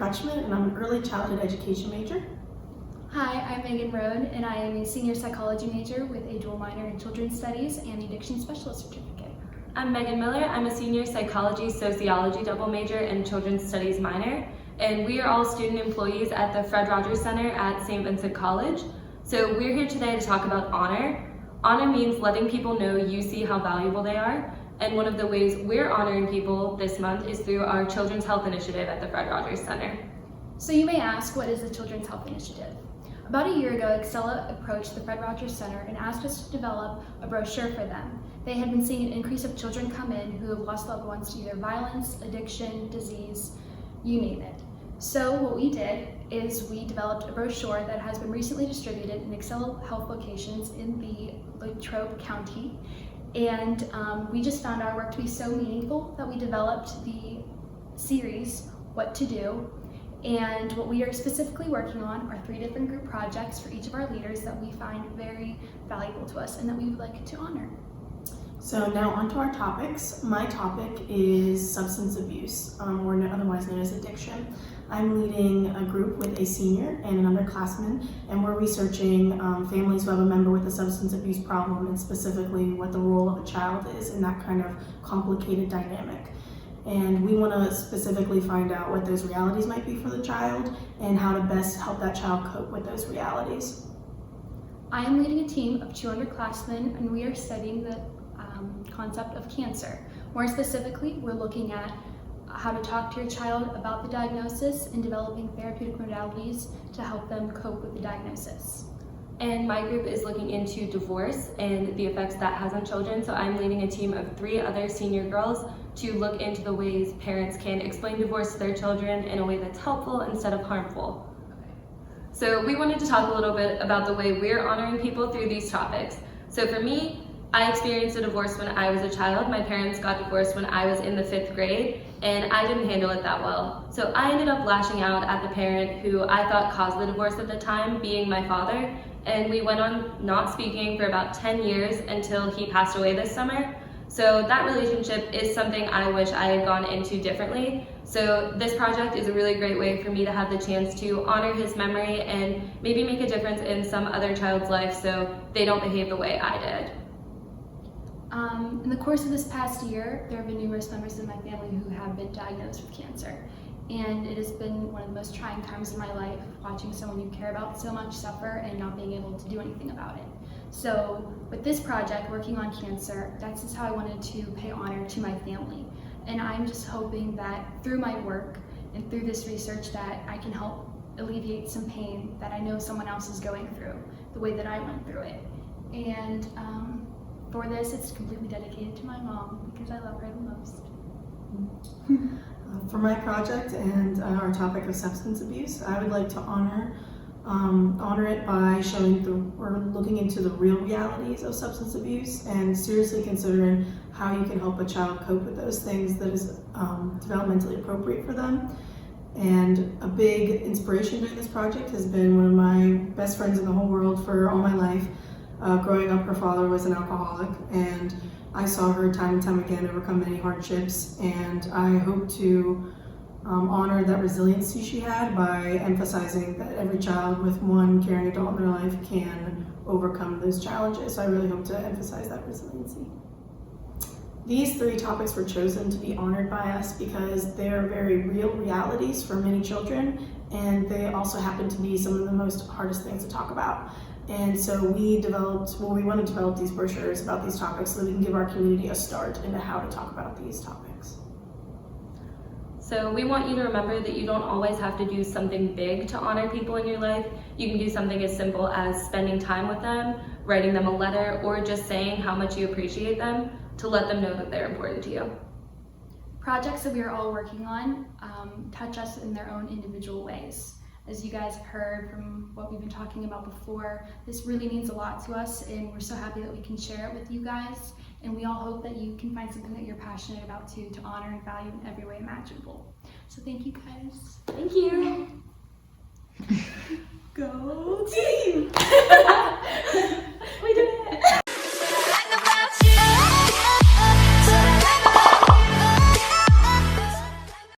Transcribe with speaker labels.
Speaker 1: Crutchman, and I'm an early childhood education major.
Speaker 2: Hi, I'm Megan Rohn, and I am a senior psychology major with a dual minor in children's studies and the addiction specialist certificate.
Speaker 3: I'm Megan Miller. I'm a senior psychology sociology double major and children's studies minor, and we are all student employees at the Fred Rogers Center at St. Vincent College. So we're here today to talk about honor. Honor means letting people know you see how valuable they are, and one of the ways we're honoring people this month is through our Children's Health Initiative at the Fred Rogers Center.
Speaker 2: So you may ask, what is the Children's Health Initiative? About a year ago, Excella approached the Fred Rogers Center and asked us to develop a brochure for them. They had been seeing an increase of children come in who have lost loved ones to either violence, addiction, disease, you name it. So what we did is we developed a brochure that has been recently distributed in Excella Health locations in the Latrobe County. And we just found our work to be so meaningful that we developed the series, What to Do. And what we are specifically working on are 3 different group projects for each of our leaders that we find very valuable to us and that we would like to honor.
Speaker 1: So now onto our topics. My topic is substance abuse, or otherwise known as addiction. I'm leading a group with a senior and an underclassman, and we're researching families who have a member with a substance abuse problem, and specifically what the role of a child is in that kind of complicated dynamic. And we want to specifically find out what those realities might be for the child and how to best help that child cope with those realities.
Speaker 2: I am leading a team of 2 underclassmen, and we are studying the concept of cancer. More specifically, we're looking at how to talk to your child about the diagnosis and developing therapeutic modalities to help them cope with the diagnosis.
Speaker 3: And my group is looking into divorce and the effects that has on children. So I'm leading a team of 3 other senior girls to look into the ways parents can explain divorce to their children in a way that's helpful instead of harmful. So we wanted to talk a little bit about the way we're honoring people through these topics. So for me, I experienced a divorce when I was a child. My parents got divorced when I was in the 5th grade, and I didn't handle it that well. So I ended up lashing out at the parent who I thought caused the divorce at the time, being my father, and we went on not speaking for about 10 years until he passed away this summer. So that relationship is something I wish I had gone into differently. So this project is a really great way for me to have the chance to honor his memory and maybe make a difference in some other child's life so they don't behave the way I did.
Speaker 2: In the course of this past year, there have been numerous members of my family who have been diagnosed with cancer. And it has been one of the most trying times in my life, watching someone you care about so much suffer and not being able to do anything about it. So with this project, working on cancer, that's just how I wanted to pay honor to my family. And I'm just hoping that through my work and through this research that I can help alleviate some pain that I know someone else is going through, the way that I went through it. And for this, it's completely dedicated to my mom because I love her the most.
Speaker 1: For my project and our topic of substance abuse, I would like to honor it by looking into the real realities of substance abuse and seriously considering how you can help a child cope with those things that is developmentally appropriate for them. And a big inspiration during this project has been one of my best friends in the whole world for all my life. Growing up, her father was an alcoholic, and I saw her time and time again overcome many hardships, and I hope to honor that resiliency she had by emphasizing that every child with one caring adult in their life can overcome those challenges. So I really hope to emphasize that resiliency. These 3 topics were chosen to be honored by us because they are very real realities for many children, and they also happen to be some of the most hardest things to talk about. And so we wanted to develop these brochures about these topics so that we can give our community a start into how to talk about these topics.
Speaker 3: So we want you to remember that you don't always have to do something big to honor people in your life. You can do something as simple as spending time with them, writing them a letter, or just saying how much you appreciate them to let them know that they're important to you.
Speaker 2: Projects that we are all working on touch us in their own individual ways. As you guys have heard from what we've been talking about before, this really means a lot to us, and we're so happy that we can share it with you guys. And we all hope that you can find something that you're passionate about too, to honor and value in every way imaginable. So thank you guys.
Speaker 3: Thank you.
Speaker 2: Go team!